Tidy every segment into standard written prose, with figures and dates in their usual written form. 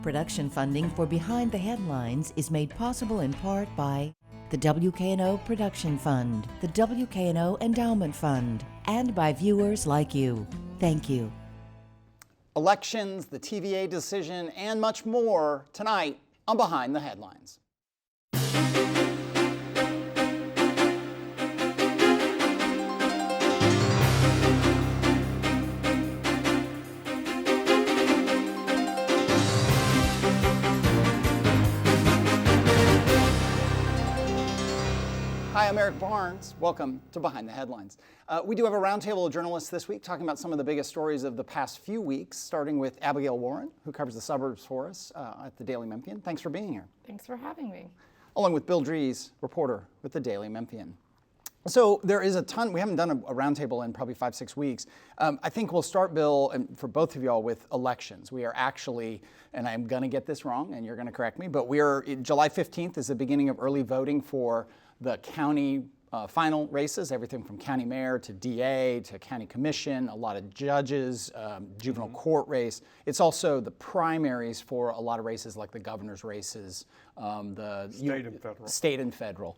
Production funding for Behind the Headlines is made possible in part by the WKNO Production Fund, the WKNO Endowment Fund, and by viewers like you. Thank you. Elections, the TVA decision, and much more tonight on Behind the Headlines. Hi, I'm Eric Barnes. Welcome to Behind the Headlines. We do have a roundtable of journalists this week talking about some of the biggest stories of the past few weeks, starting with Abigail Warren, who covers the suburbs for us at the Daily Memphian. Thanks for being here. Thanks for having me. Along with Bill Dries, reporter with the Daily Memphian. So there is a ton. We haven't done a roundtable in probably 5-6 weeks. I think we'll start, Bill, and for both of y'all, with elections. We are actually, and I'm going to get this wrong, and you're going to correct me, but July 15th is the beginning of early voting for the county final races, everything from county mayor to DA to county commission, a lot of judges, juvenile court race. It's also the primaries for a lot of races like the governor's races, the state and federal.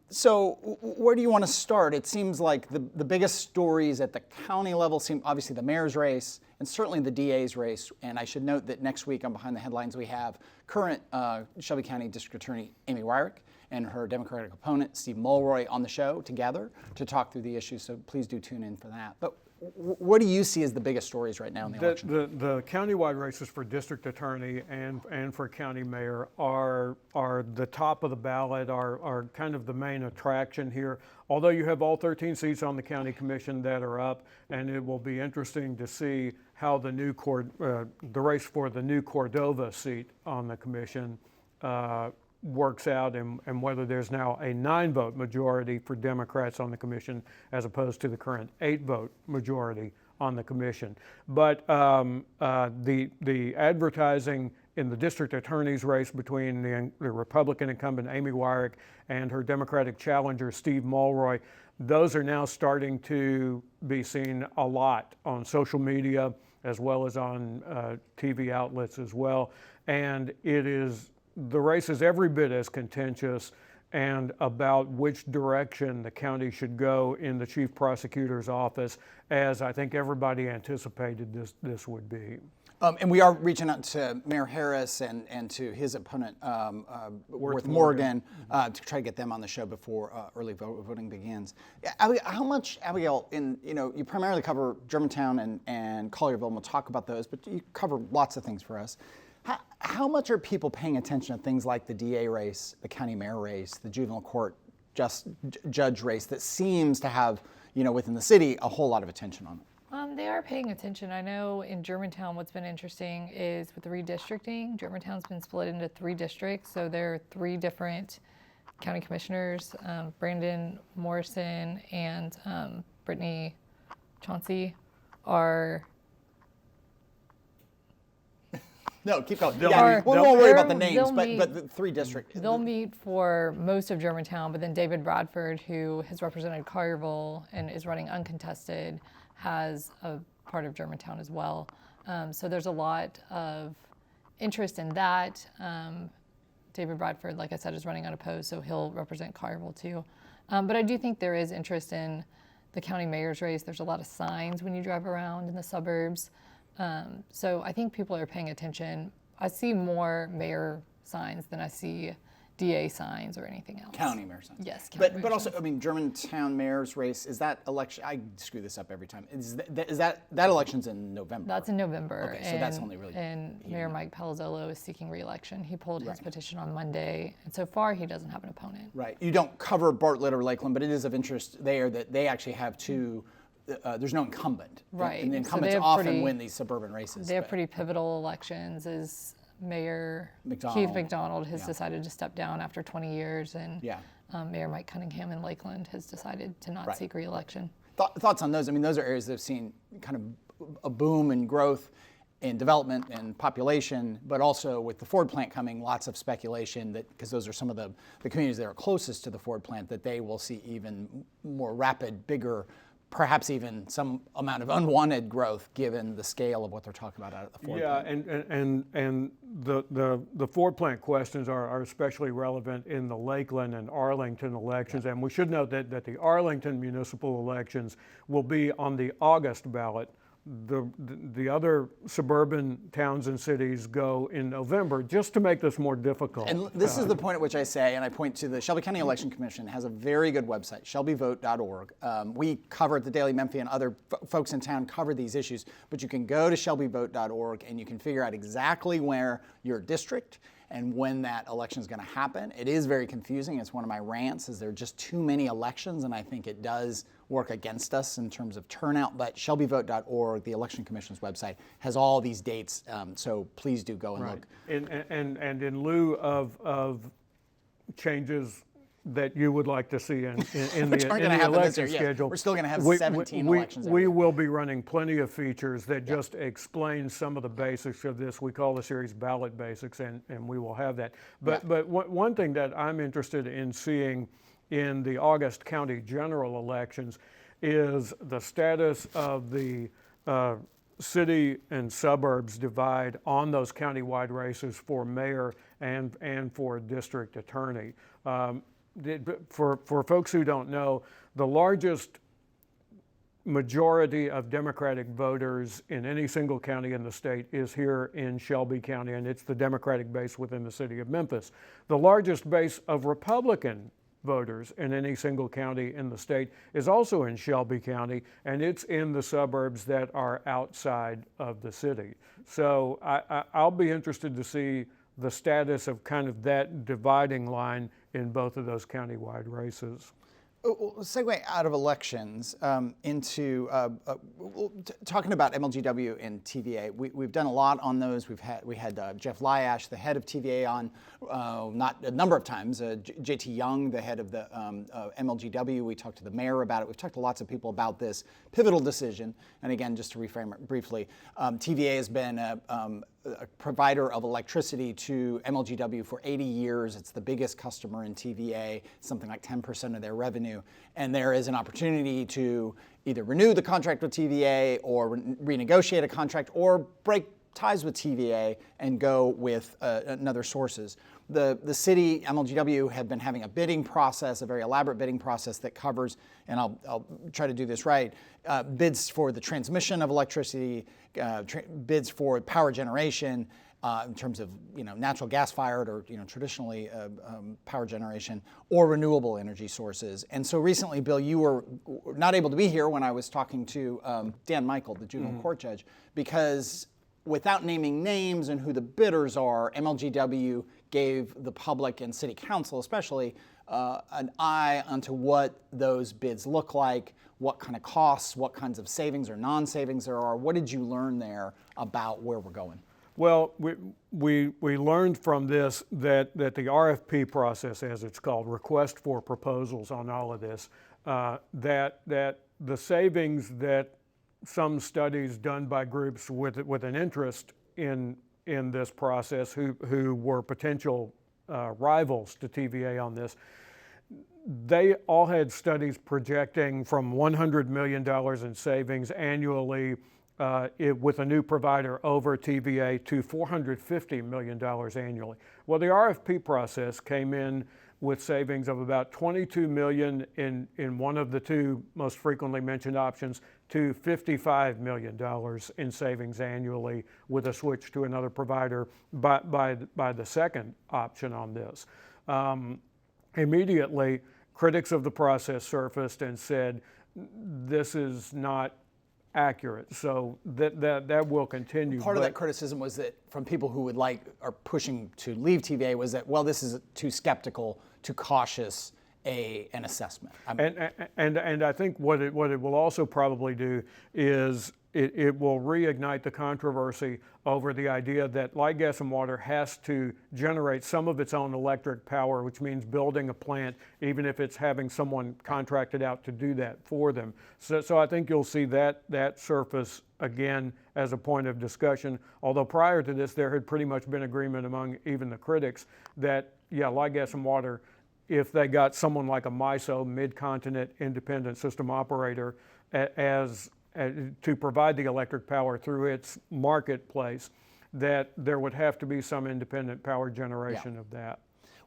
So where do you want to start? It seems like the biggest stories at the county level seem obviously the mayor's race and certainly the DA's race. And I should note that next week on Behind the Headlines we have current Shelby County District Attorney Amy Wyrick and her Democratic opponent, Steve Mulroy, on the show together to talk through the issues, so please do tune in for that. But what do you see as the biggest stories right now in the election? The countywide races for district attorney and for county mayor are the top of the ballot, are kind of the main attraction here. Although you have all 13 seats on the county commission that are up, and it will be interesting to see how the race for the new Cordova seat on the commission works out, and whether there's now a 9-vote majority for Democrats on the commission as opposed to the current 8-vote majority on the commission. But the advertising in the district attorney's race between the Republican incumbent Amy Wyrick and her Democratic challenger Steve Mulroy, those are now starting to be seen a lot on social media as well as on TV outlets as well. And the race is every bit as contentious and about which direction the county should go in the chief prosecutor's office as I think everybody anticipated this would be. And we are reaching out to Mayor Harris and to his opponent, Worth Morgan, to try to get them on the show before early voting begins. How much, Abigail, you primarily cover Germantown and Collierville, and we'll talk about those, but you cover lots of things for us. How much are people paying attention to things like the DA race, the county mayor race, the juvenile court judge race that seems to have, within the city, a whole lot of attention on it? They are paying attention. I know in Germantown what's been interesting is with the redistricting, Germantown's been split into 3 districts, so there are 3 different county commissioners, Brandon Morrison and Brittany Chauncey are... No, keep going. We won't worry about the names, but the 3 districts. They'll meet for most of Germantown, but then David Bradford, who has represented Collierville and is running uncontested, has a part of Germantown as well. So there's a lot of interest in that. David Bradford, like I said, is running unopposed, so he'll represent Collierville too. But I do think there is interest in the county mayor's race. There's a lot of signs when you drive around in the suburbs. So I think people are paying attention. I see more mayor signs than I see DA signs or anything else. County mayor signs. Yes, but also, Germantown mayor's race, is that election, I screw this up every time. Is that election's in November? That's in November. Okay, so that's only really... And Mayor Mike Palazzolo is seeking re-election. He pulled his petition on Monday, and so far he doesn't have an opponent. Right. You don't cover Bartlett or Lakeland, but it is of interest there that they actually have 2... there's no incumbent. Right. And the incumbents often win these suburban races. They have pretty pivotal elections. Mayor Keith McDonald has decided to step down after 20 years, and Mayor Mike Cunningham in Lakeland has decided to not seek re-election. Thoughts on those? Those are areas that have seen kind of a boom in growth in development and population, but also with the Ford plant coming, lots of speculation that, because those are some of the communities that are closest to the Ford plant, that they will see even more rapid, bigger perhaps even some amount of unwanted growth given the scale of what they're talking about out at the Ford Yeah, plant. and the Ford plant questions are especially relevant in the Lakeland and Arlington elections. And we should note that the Arlington municipal elections will be on the August ballot. The other suburban towns and cities go in November, just to make this more difficult. And this is the point at which I say, and I point to the Shelby County Election Commission has a very good website, shelbyvote.org. We cover at the Daily Memphian, other folks in town cover these issues, but you can go to shelbyvote.org and you can figure out exactly where your district and when that election is going to happen. It is very confusing. It's one of my rants, is there are just too many elections, and I think it does work against us in terms of turnout. But shelbyvote.org, the Election Commission's website, has all these dates, so please do go and look. And in lieu of changes that you would like to see in Which the aren't gonna happen this election year, yeah. schedule, We're still gonna have 17 elections every We year. will be running plenty of features that just explain some of the basics of this. We call the series Ballot Basics, and we will have that. But one thing that I'm interested in seeing in the August county general elections is the status of the city and suburbs divide on those countywide races for mayor and for district attorney. For folks who don't know, the largest majority of Democratic voters in any single county in the state is here in Shelby County, and it's the Democratic base within the city of Memphis. The largest base of Republican voters in any single county in the state is also in Shelby County, and it's in the suburbs that are outside of the city. So I'll be interested to see the status of kind of that dividing line in both of those countywide races. Segue out of elections into talking about MLGW and TVA. We've done a lot on those. We had Jeff Lyash, the head of TVA, on not a number of times. JT Young, the head of the MLGW. We talked to the mayor about it. We've talked to lots of people about this pivotal decision. And again, just to reframe it briefly, TVA has been a provider of electricity to MLGW for 80 years. It's the biggest customer in TVA, something like 10% of their revenue. And there is an opportunity to either renew the contract with TVA or renegotiate a contract or break ties with TVA and go with another sources. The city, MLGW, had been having a bidding process, a very elaborate bidding process that covers, and I'll try to do this right, bids for the transmission of electricity, bids for power generation, in terms of natural gas fired or traditionally power generation, or renewable energy sources. And so recently, Bill, you were not able to be here when I was talking to Dan Michael, the juvenile court judge, because without naming names and who the bidders are, MLGW gave the public and city council especially an eye onto what those bids look like, what kind of costs, what kinds of savings or non-savings there are. What did you learn there about where we're going? Well, we learned from this that the RFP process, as it's called, request for proposals on all of this, that the savings that some studies done by groups with an interest in this process who were potential rivals to TVA on this, they all had studies projecting from $100 million in savings annually with a new provider over TVA to $450 million annually. Well, the RFP process came in with savings of about $22 million in one of the two most frequently mentioned options to $55 million in savings annually with a switch to another provider by the second option on this. Immediately, critics of the process surfaced and said, this is not accurate. So that will continue. Part of that criticism was that from people who are pushing to leave TVA was that, well, this is too skeptical, too cautious an assessment. And I think what it will also probably do is it will reignite the controversy over the idea that Light, Gas, and Water has to generate some of its own electric power, which means building a plant, even if it's having someone contracted out to do that for them. So I think you'll see that surface again as a point of discussion, although prior to this there had pretty much been agreement among even the critics that, yeah, Light, Gas, and Water, if they got someone like a MISO, Mid-Continent Independent System Operator, to provide the electric power through its marketplace, that there would have to be some independent power generation of that.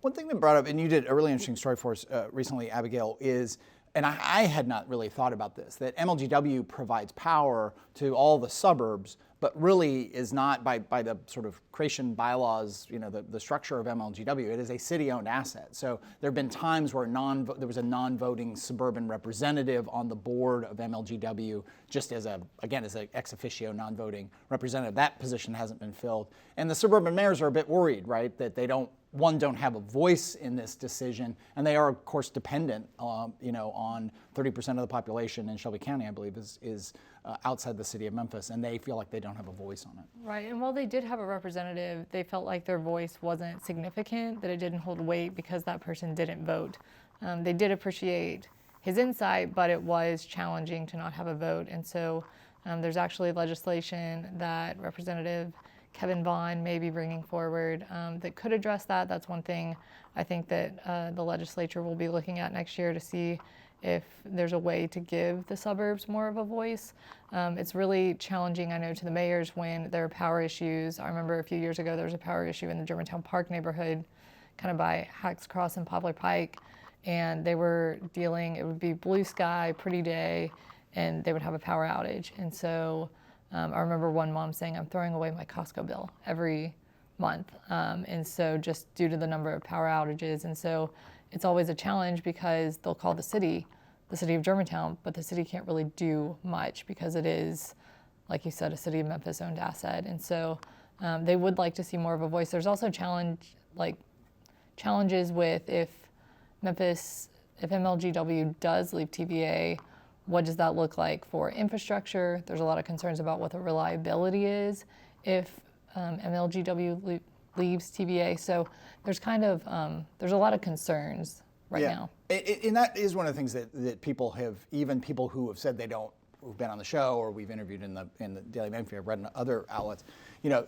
One thing that brought up, and you did a really interesting story for us recently, Abigail, is, and I had not really thought about this, that MLGW provides power to all the suburbs, but really is not by the sort of creation bylaws, the structure of MLGW, it is a city-owned asset. So there have been times where there was a non-voting suburban representative on the board of MLGW, just as an ex officio non-voting representative. That position hasn't been filled. And the suburban mayors are a bit worried, right, that they don't have a voice in this decision, and they are, of course, dependent, on 30% of the population in Shelby County, I believe, is outside the city of Memphis, and they feel like they don't have a voice on it. Right, and while they did have a representative, they felt like their voice wasn't significant, that it didn't hold weight because that person didn't vote. They did appreciate his insight, but it was challenging to not have a vote, and so there's actually legislation that Representative Kevin Vaughn may be bringing forward that could address that. That's one thing I think that the legislature will be looking at next year to see if there's a way to give the suburbs more of a voice. It's really challenging, I know, to the mayors when there are power issues. I remember a few years ago there was a power issue in the Germantown Park neighborhood, kind of by Hacks Cross and Poplar Pike, and they were dealing, it would be blue sky, pretty day, and they would have a power outage. And so I remember one mom saying, I'm throwing away my Costco bill every month. And so just due to the number of power outages. And so it's always a challenge because they'll call the city of Germantown, but the city can't really do much because it is, like you said, a city of Memphis owned asset. And so they would like to see more of a voice. There's also challenges with if MLGW does leave TVA, what does that look like for infrastructure? There's a lot of concerns about what the reliability is if MLGW leaves TVA. So there's there's a lot of concerns right now. And that is one of the things that people have, even people who have said who've been on the show or we've interviewed in the Daily Memphian, I've read in other outlets,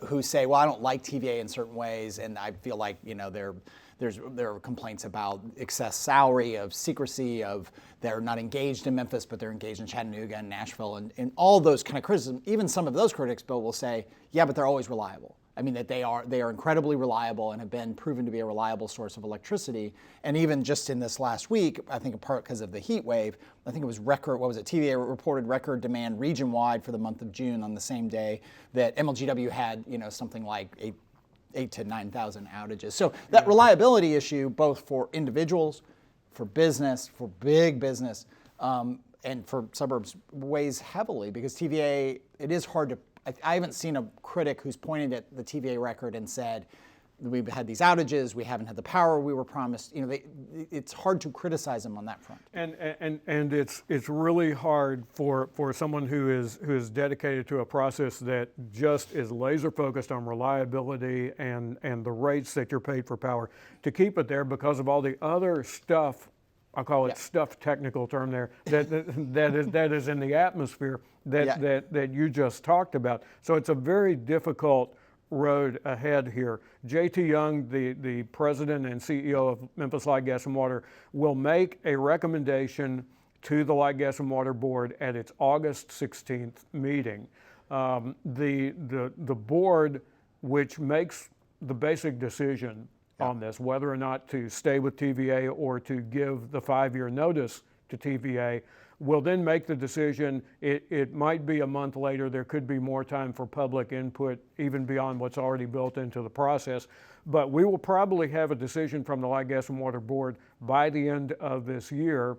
who say, well, I don't like TVA in certain ways, and I feel like, there are complaints about excess salary, of secrecy, of they're not engaged in Memphis, but they're engaged in Chattanooga and Nashville, and all those kind of criticism. Even some of those critics, Bill, will say, yeah, but they're always reliable. I mean, that they are incredibly reliable and have been proven to be a reliable source of electricity. And even just in this last week, I think in part because of the heat wave, I think it was TVA reported record demand region-wide for the month of June on the same day that MLGW had, something like 8 to 9,000 outages. So that reliability issue, both for individuals, for business, for big business, and for suburbs, weighs heavily because TVA, it is hard to, I haven't seen a critic who's pointed at the TVA record and said, we've had these outages, we haven't had the power we were promised. It's hard to criticize them on that front. And it's really hard for someone who is dedicated to a process that just is laser focused on reliability and the rates that you're paid for power to keep it there because of all the other stuff. I'll call it stuff, technical term there, that is in the atmosphere that you just talked about. So it's a very difficult road ahead here. J.T. Young, the president and CEO of Memphis Light, Gas, and Water, will make a recommendation to the Light, Gas, and Water Board at its August 16th meeting. The board, which makes the basic decision on this, whether or not to stay with TVA or to give the 5-year notice to TVA, will then make the decision. It might be a month later. There could be more time for public input, even beyond what's already built into the process. But we will probably have a decision from the Light, Gas, and Water Board by the end of this year.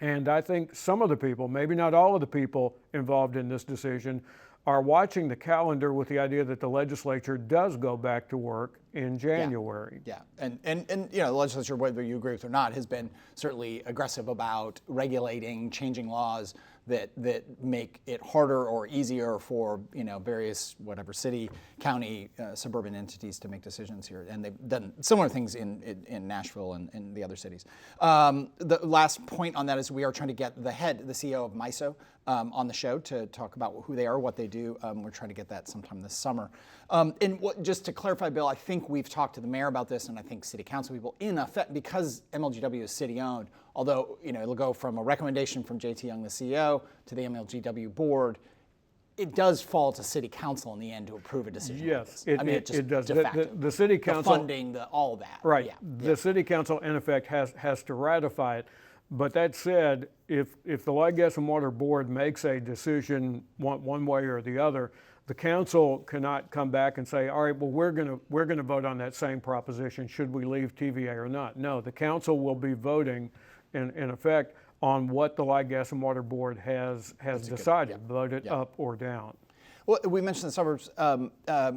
And I think some of the people, maybe not all of the people involved in this decision, are watching the calendar with the idea that the legislature does go back to work in January. Yeah. And the legislature, whether you agree with it or not, has been certainly aggressive about regulating, changing laws that make it harder or easier for various city, county, suburban entities to make decisions here. And they've done similar things in Nashville and the other cities. The last point on that is we are trying to get the CEO of MISO, on the show to talk about who they are, what they do. We're trying to get that sometime this summer. Just to clarify, Bill, I think we've talked to the mayor about this, and I think city council people, in effect, because MLGW is city-owned, although it'll go from a recommendation from JT Young, the CEO, to the MLGW board, it does fall to city council in the end to approve a decision. Yes, like this. it does. De facto. The city council, the funding, all that. right? Yeah. The city council, in effect, has to ratify it. But that said, if the Light, Gas, and Water Board makes a decision one way or the other, the council cannot come back and say, all right, well, we're gonna vote on that same proposition. Should we leave TVA or not? No, the council will be voting, in effect, on what the Light, Gas, and Water Board has decided, vote it up or down. Well, we mentioned the suburbs. A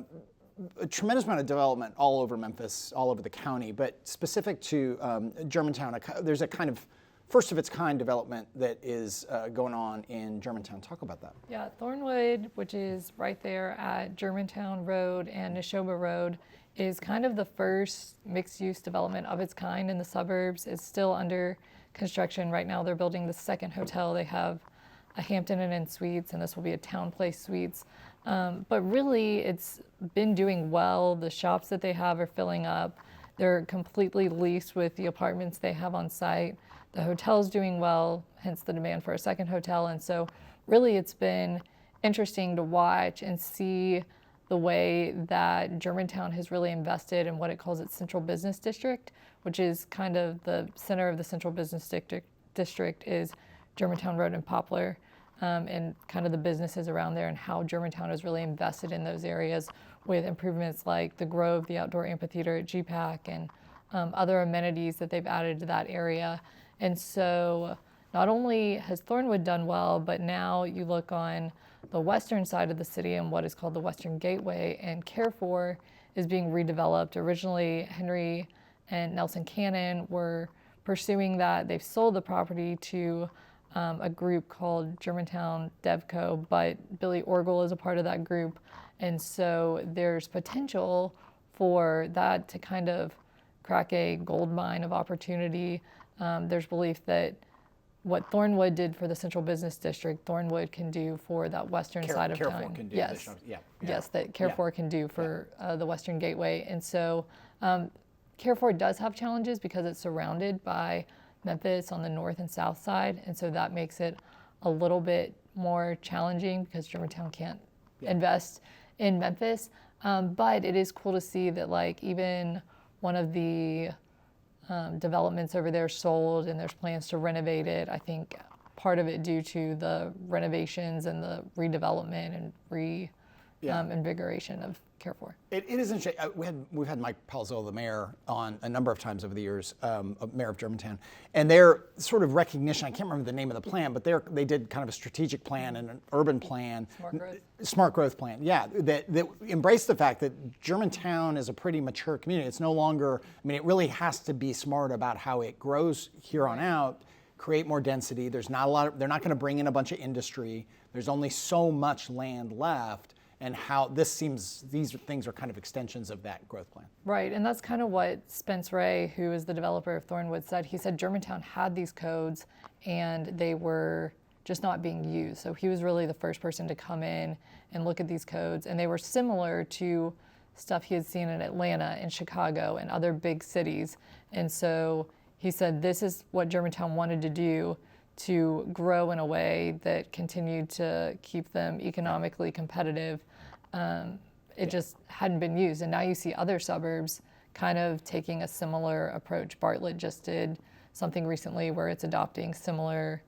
tremendous amount of development all over Memphis, all over the county, but specific to Germantown, there's a kind of first of its kind development that is going on in Germantown. Talk about that. Yeah, Thornwood, which is right there at Germantown Road and Neshoba Road, is kind of the first mixed-use development of its kind in the suburbs. It's still under construction right now. They're building the second hotel. They have a Hampton Inn Suites, and this will be a Town Place Suites. But really, it's been doing well. The shops that they have are filling up. They're completely leased with the apartments they have on site. The hotel's doing well, hence the demand for a second hotel. And so really it's been interesting to watch and see the way that Germantown has really invested in what it calls its Central Business District, which is kind of the center of the Central Business District is Germantown Road and Poplar, and kind of the businesses around there, and how Germantown has really invested in those areas with improvements like the Grove, the outdoor amphitheater at GPAC, and other amenities that they've added to that area. And so not only has Thornwood done well, but now you look on the western side of the city and what is called the Western Gateway, and Carrefour is being redeveloped. Originally, Henry and Nelson Cannon were pursuing that. They've sold the property to a group called Germantown DevCo, but Billy Orgel is a part of that group. And so there's potential for that to kind of crack a gold mine of opportunity. There's belief that what Thornwood did for the Central Business District, Thornwood can do for that western side of Carrefour town. Can do yes, yes, that Carrefour can do for the Western Gateway. And so Carrefour does have challenges because it's surrounded by Memphis on the north and south side, and so that makes it a little bit more challenging because Germantown can't invest in Memphis. But it is cool to see that like even one of the developments over there sold, and there's plans to renovate it. I think part of it due to the renovations and the redevelopment and invigoration of Carrefour. It is interesting. We've had Mike Palzolo, the mayor, on a number of times over the years, mayor of Germantown, and their sort of recognition, I can't remember the name of the plan, but they did kind of a strategic plan and an urban plan. Smart growth plan, yeah, that embraced the fact that Germantown is a pretty mature community. It's no longer, I mean, it really has to be smart about how it grows here on out, create more density. There's not a lot they're not going to bring in a bunch of industry. There's only so much land left. And how these things are kind of extensions of that growth plan. Right, and that's kind of what Spence Ray, who is the developer of Thornwood, said. He said Germantown had these codes and they were just not being used. So he was really the first person to come in and look at these codes, and they were similar to stuff he had seen in Atlanta and Chicago and other big cities. And so he said this is what Germantown wanted to do to grow in a way that continued to keep them economically competitive. It just hadn't been used. And now you see other suburbs kind of taking a similar approach. Bartlett just did something recently where it's adopting a similar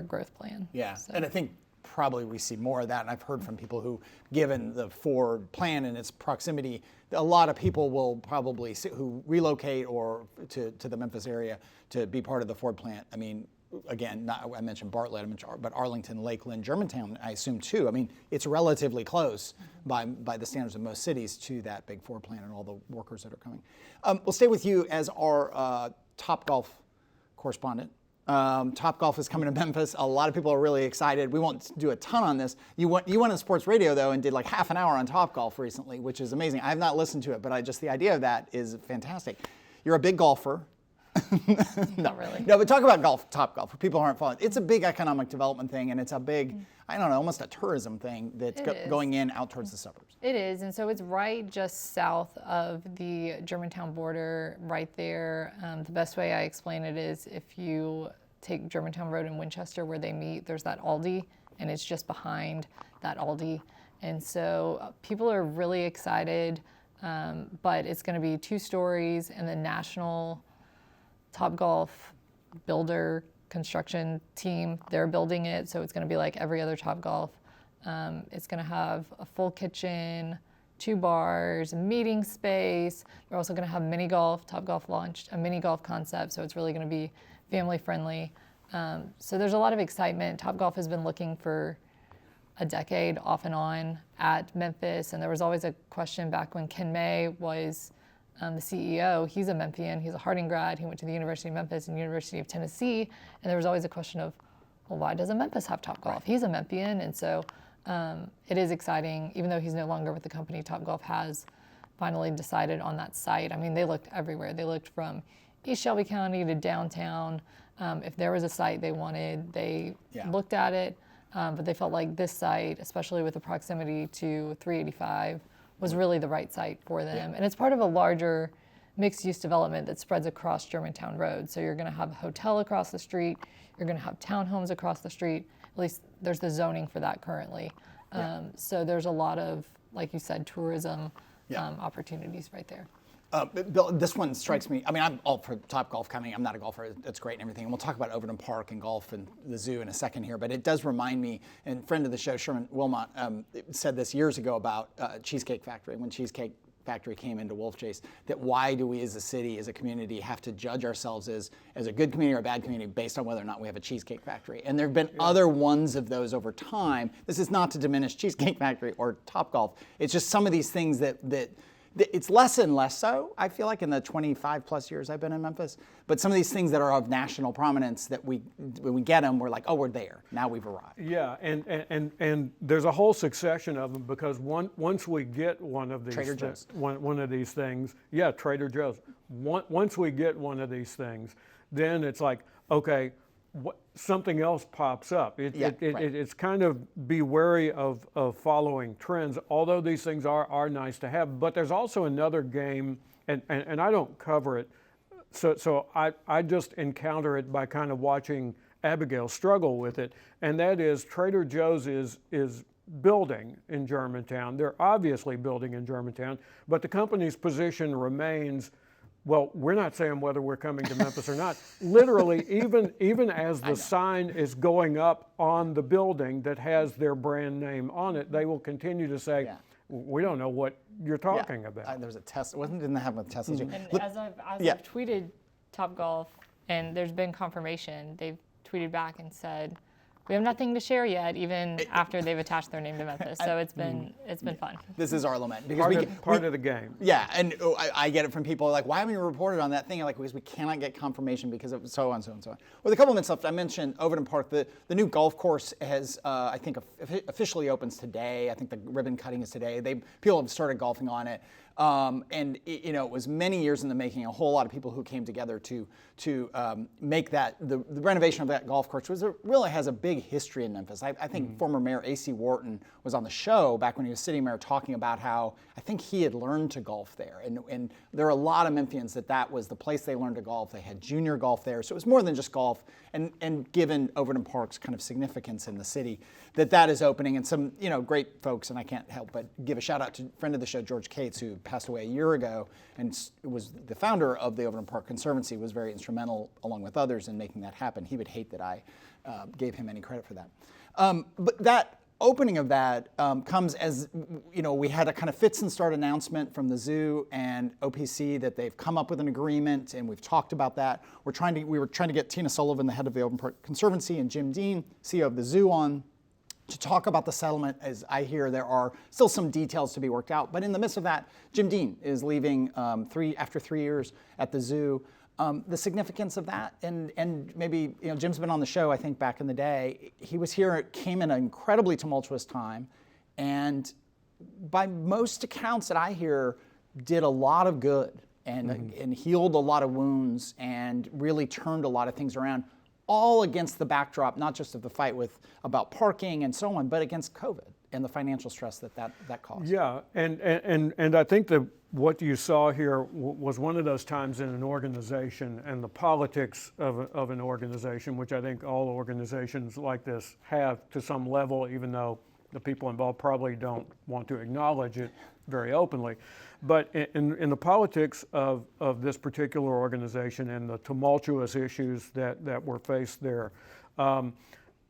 growth plan. Yeah, so. And I think probably we see more of that. And I've heard from people who, given the Ford plan and its proximity, a lot of people will probably who relocate or to the Memphis area to be part of the Ford plant. I mean, again, I mentioned Bartlett, but Arlington, Lakeland, Germantown, I assume too. I mean, it's relatively close by the standards of most cities to that big Ford plant and all the workers that are coming. We'll stay with you as our Topgolf correspondent. Topgolf is coming to Memphis. A lot of people are really excited. We won't do a ton on this. You went on sports radio though and did like half an hour on Topgolf recently, which is amazing. I have not listened to it, but the idea of that is fantastic. You're a big golfer. Not really. No, but talk about golf, Topgolf, for people who aren't following. It's a big economic development thing, and it's a big, I don't know, almost a tourism thing that's going in out towards the suburbs. It is, and so it's right just south of the Germantown border, right there. The best way I explain it is if you take Germantown Road in Winchester where they meet, there's that Aldi, and it's just behind that Aldi. And so people are really excited, but it's going to be 2 stories, and the national Topgolf builder construction team, they're building it, so it's going to be like every other Topgolf. It's going to have a full kitchen, 2 bars, a meeting space. We're also going to have mini golf. Topgolf launched a mini golf concept, so it's really going to be family friendly. So there's a lot of excitement. Topgolf has been looking for a decade off and on at Memphis, and there was always a question back when Ken May was the CEO. He's a Memphian, he's a Harding grad, he went to the University of Memphis and University of Tennessee, and there was always a question of, well, why doesn't Memphis have Topgolf? Right. He's a Memphian, and so it is exciting. Even though he's no longer with the company, Topgolf has finally decided on that site. I mean, they looked everywhere. They looked from East Shelby County to downtown. If there was a site they wanted, they looked at it, but they felt like this site, especially with the proximity to 385, was really the right site for them. And it's part of a larger mixed-use development that spreads across Germantown Road. So you're going to have a hotel across the street, you're going to have townhomes across the street. At least there's the zoning for that currently. So there's a lot of, like you said, tourism opportunities right there. Bill, this one strikes me. I mean, I'm all for Topgolf coming. I'm not a golfer. It's great and everything. And we'll talk about Overton Park and golf and the zoo in a second here. But it does remind me, and friend of the show, Sherman Wilmot, said this years ago about Cheesecake Factory. When Cheesecake Factory came into Wolf Chase, that why do we as a city, as a community, have to judge ourselves as a good community or a bad community based on whether or not we have a Cheesecake Factory? And there have been other ones of those over time. This is not to diminish Cheesecake Factory or Topgolf. It's just some of these things that it's less and less so, I feel like, in the 25 plus years I've been in Memphis. But some of these things that are of national prominence, that when we get them, we're like, oh, we're there. Now we've arrived. Yeah, and there's a whole succession of them, because once we get one of these Trader Joe's. one of these things, Trader Joe's. Once we get one of these things, then it's like, okay, something else pops up. It's kind of be wary of following trends, although these things are nice to have. But there's also another game, and I don't cover it, so I just encounter it by kind of watching Abigail struggle with it, and that is Trader Joe's is building in Germantown. They're obviously building in Germantown, but the company's position remains, well, we're not saying whether we're coming to Memphis or not. Literally, even as the sign is going up on the building that has their brand name on it, they will continue to say, we don't know what you're talking about. There was a Tesla. Didn't they have a Tesla? And as I've tweeted Topgolf, and there's been confirmation, they've tweeted back and said, we have nothing to share yet, even after they've attached their name to Memphis. So it's been fun. This is our lament. Because part of the game. Yeah, and I get it from people like, why haven't you reported on that thing? Like, because we cannot get confirmation because of so on, so on, so on. With a couple minutes left, I mentioned Overton Park. The new golf course has, I think, officially opens today. I think the ribbon cutting is today. People have started golfing on it. And it was many years in the making. A whole lot of people who came together to make that the renovation of that golf course really has a big history in Memphis. I think former Mayor A.C. Wharton was on the show back when he was city mayor talking about how I think he had learned to golf there, and there are a lot of Memphians that was the place they learned to golf. They had junior golf there, so it was more than just golf. And given Overton Park's kind of significance in the city, that is opening, and some great folks, and I can't help but give a shout out to a friend of the show, George Cates, who passed away a year ago and was the founder of the Overton Park Conservancy, was very instrumental along with others in making that happen. He would hate that I gave him any credit for that. But that opening of that comes as, we had a kind of fits and start announcement from the zoo and OPC that they've come up with an agreement, and we've talked about that. We were trying to get Tina Sullivan, the head of the Overton Park Conservancy, and Jim Dean, CEO of the zoo, on to talk about the settlement. As I hear, there are still some details to be worked out. But in the midst of that, Jim Dean is leaving after 3 years at the zoo. The significance of that, and maybe Jim's been on the show, I think, back in the day. He was here. It came in an incredibly tumultuous time, and by most accounts that I hear, did a lot of good. and healed a lot of wounds and really turned a lot of things around, all against the backdrop, not just of the fight about parking and so on, but against COVID and the financial stress that caused. Yeah, and I think that what you saw here was one of those times in an organization and the politics of an organization, which I think all organizations like this have to some level, even though the people involved probably don't want to acknowledge it very openly. But in the politics of this particular organization and the tumultuous issues that were faced there,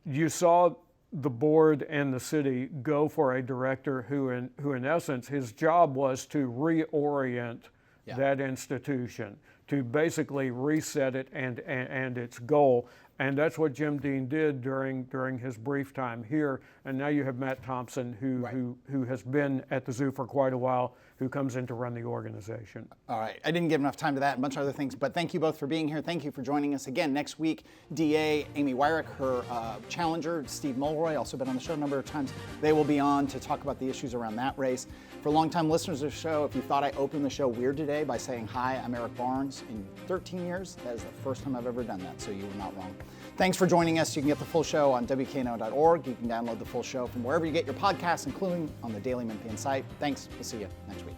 you saw the board and the city go for a director who in essence, his job was to reorient that institution, to basically reset it and its goal. And that's what Jim Dean did during his brief time here. And now you have Matt Thompson, who has been at the zoo for quite a while, who comes in to run the organization. All right, I didn't give enough time to that and a bunch of other things, but thank you both for being here. Thank you for joining us again. Next week, DA Amy Wyrick, her challenger, Steve Mulroy, also been on the show a number of times. They will be on to talk about the issues around that race. For longtime listeners of the show, if you thought I opened the show weird today by saying, hi, I'm Eric Barnes, in 13 years, that is the first time I've ever done that, so you were not wrong. Thanks for joining us. You can get the full show on WKNO.org. You can download the full show from wherever you get your podcasts, including on the Daily Memphian site. Thanks. We'll see you next week.